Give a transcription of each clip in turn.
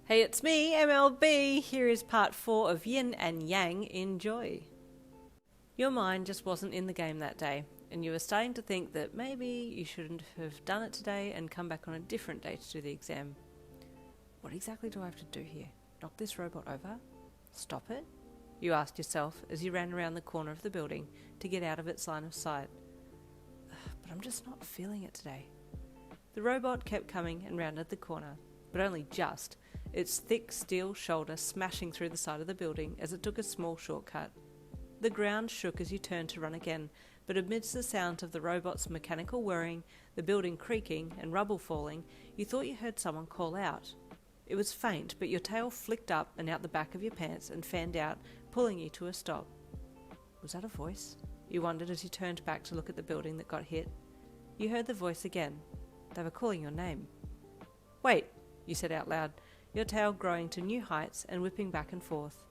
Hey, it's me, MLB. Here is part 4 of Yin and Yang. Enjoy. Your mind just wasn't in the game that day, and you were starting to think that maybe you shouldn't have done it today and come back on a different day to do the exam. What exactly do I have to do here? Knock this robot over? Stop it? You asked yourself as you ran around the corner of the building to get out of its line of sight. But I'm just not feeling it today. The robot kept coming and rounded the corner, but only just, its thick steel shoulder smashing through the side of the building as it took a small shortcut. The ground shook as you turned to run again, but amidst the sound of the robot's mechanical whirring, the building creaking and rubble falling, you thought you heard someone call out. It was faint, but your tail flicked up and out the back of your pants and fanned out, pulling you to a stop. Was that a voice? You wondered as you turned back to look at the building that got hit. You heard the voice again. They were calling your name. "Wait," you said out loud, your tail growing to new heights and whipping back and forth.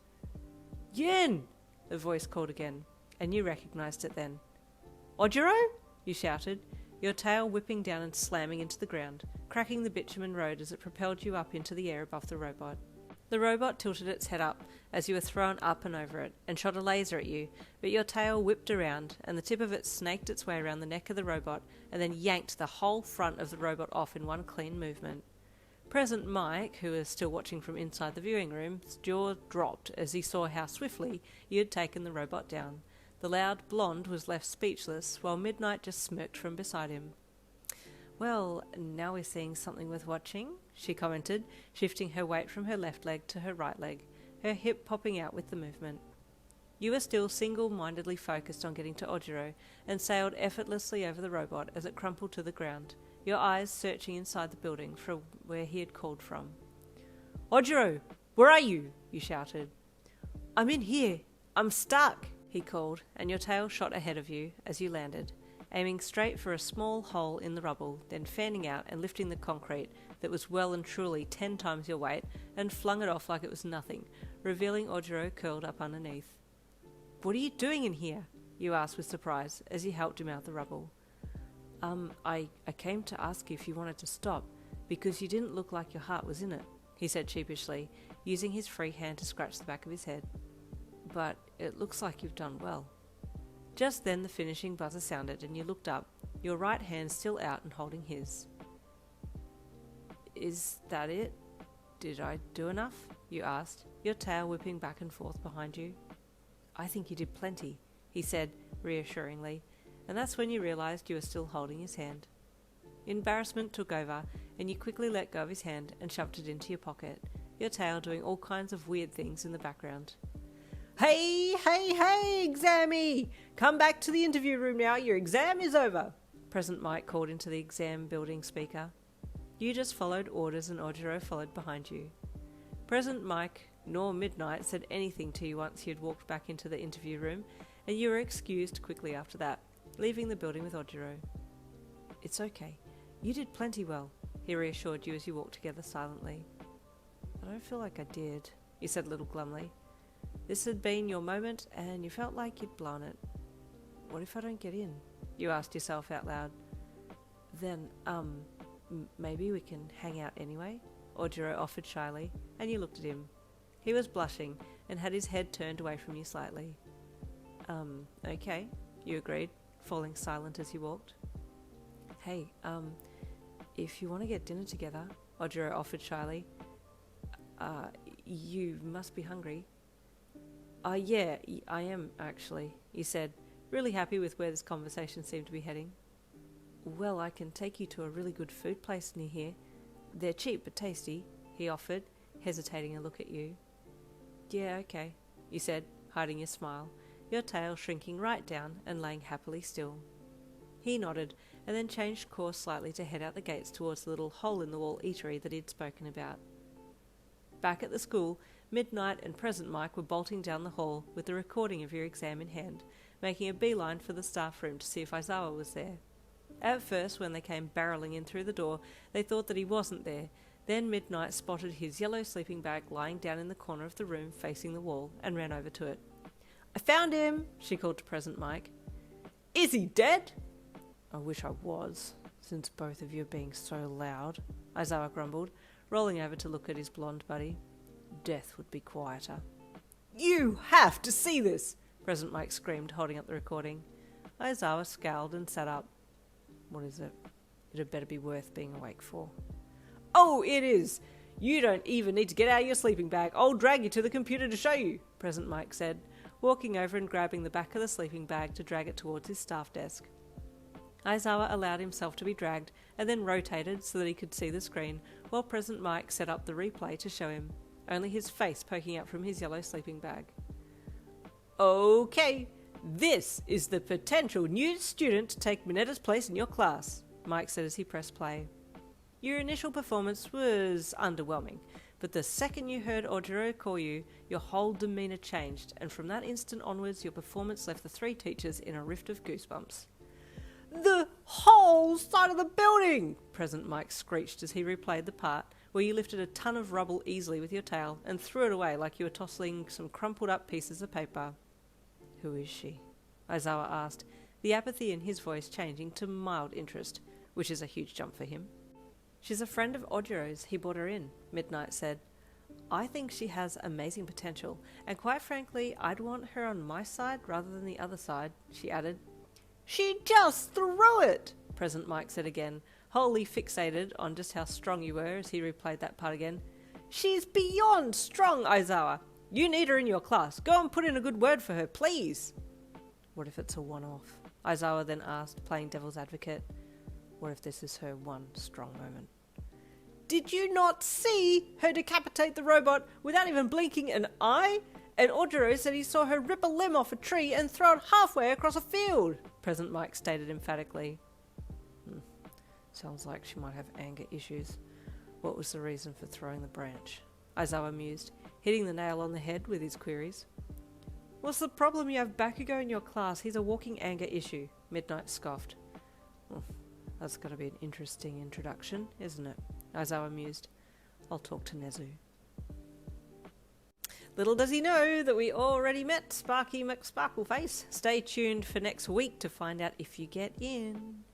"Yin!" the voice called again, and you recognised it then. "Ojiro?" you shouted, your tail whipping down and slamming into the ground, cracking the bitumen road as it propelled you up into the air above the robot. The robot tilted its head up as you were thrown up and over it, and shot a laser at you, but your tail whipped around, and the tip of it snaked its way around the neck of the robot, and then yanked the whole front of the robot off in one clean movement. Present Mike, who was still watching from inside the viewing room's jaw dropped as he saw how swiftly you had taken the robot down. The loud blonde was left speechless, while Midnight just smirked from beside him. "Well, now we're seeing something worth watching," she commented, shifting her weight from her left leg to her right leg, her hip popping out with the movement. You were still single-mindedly focused on getting to Ojiro, and sailed effortlessly over the robot as it crumpled to the ground, your eyes searching inside the building for where he had called from. "Ojiro, where are you?" you shouted. "I'm in here. I'm stuck," he called, and your tail shot ahead of you as you landed, aiming straight for a small hole in the rubble, then fanning out and lifting the concrete that was well and truly 10 times your weight, and flung it off like it was nothing, revealing Ojiro curled up underneath. "What are you doing in here?" you asked with surprise as you helped him out the rubble. I came to ask you if you wanted to stop, because you didn't look like your heart was in it," he said sheepishly, using his free hand to scratch the back of his head. "But it looks like you've done well." Just then the finishing buzzer sounded and you looked up, your right hand still out and holding his. "Is that it? Did I do enough?" you asked, your tail whipping back and forth behind you. "I think you did plenty," he said reassuringly, and that's when you realised you were still holding his hand. Embarrassment took over, and you quickly let go of his hand and shoved it into your pocket, your tail doing all kinds of weird things in the background. "Hey, examie! Come back to the interview room now, your exam is over," Present Mike called into the exam building speaker. You just followed orders and Ojiro followed behind you. Present Mike nor Midnight said anything to you once you had walked back into the interview room, and you were excused quickly after that, leaving the building with Ojiro. "It's okay. You did plenty well," he reassured you as you walked together silently. "I don't feel like I did," you said a little glumly. This had been your moment, and you felt like you'd blown it. "What if I don't get in?" you asked yourself out loud. "Then, maybe we can hang out anyway?" Ojiro offered shyly, and you looked at him. He was blushing, and had his head turned away from you slightly. Okay," you agreed, falling silent as you walked. "Hey, if you want to get dinner together," Ojiro offered shyly. You must be hungry." Yeah, I am, actually," you said, really happy with where this conversation seemed to be heading. "Well, I can take you to a really good food place near here. They're cheap but tasty," he offered, hesitating a look at you. "Yeah, okay," you said, hiding your smile, your tail shrinking right down and laying happily still. He nodded, and then changed course slightly to head out the gates towards the little hole-in-the-wall eatery that he'd spoken about. Back at the school, Midnight and Present Mike were bolting down the hall with the recording of your exam in hand, making a beeline for the staff room to see if Aizawa was there. At first, when they came barrelling in through the door, they thought that he wasn't there. Then Midnight spotted his yellow sleeping bag lying down in the corner of the room facing the wall and ran over to it. "I found him!" she called to Present Mike. "Is he dead?" "I wish I was, since both of you are being so loud," Aizawa grumbled, rolling over to look at his blonde buddy. Death would be quieter. You have to see this! President Mike screamed, holding up the recording. Aizawa scowled and sat up. What is it? It had better be worth being awake for. Oh, it is! You don't even need to get out of your sleeping bag. I'll drag you to the computer to show you, President Mike said, walking over and grabbing the back of the sleeping bag to drag it towards his staff desk. Aizawa allowed himself to be dragged and then rotated so that he could see the screen while President Mike set up the replay to show him, only his face poking out from his yellow sleeping bag. Okay, this is the potential new student to take Minetta's place in your class, Mike said as he pressed play. Your initial performance was underwhelming, but the second you heard Ojiro call you, your whole demeanour changed, and from that instant onwards your performance left the three teachers in a rift of goosebumps. The whole side of the building! President Mike screeched as he replayed the part where you lifted a ton of rubble easily with your tail and threw it away like you were tossing some crumpled up pieces of paper. Who is she? Aizawa asked, the apathy in his voice changing to mild interest, which is a huge jump for him. She's a friend of Ojiro's. He brought her in, Midnight said. I think she has amazing potential, and quite frankly, I'd want her on my side rather than the other side, she added. She just threw it, President Mike said again, wholly fixated on just how strong you were as he replayed that part again. She's beyond strong, Aizawa. You need her in your class. Go and put in a good word for her, please. What if it's a one-off? Aizawa then asked, playing devil's advocate. What if this is her one strong moment? Did you not see her decapitate the robot without even blinking an eye? And Ojiro said he saw her rip a limb off a tree and throw it halfway across a field, President Mike stated emphatically. Sounds like she might have anger issues. What was the reason for throwing the branch? Aizawa mused, hitting the nail on the head with his queries. What's the problem? You have Bakugo in your class. He's a walking anger issue, Midnight scoffed. That's got to be an interesting introduction, isn't it? Aizawa mused. I'll talk to Nezu. Little does he know that we already met Sparky McSparkleface. Stay tuned for next week to find out if you get in.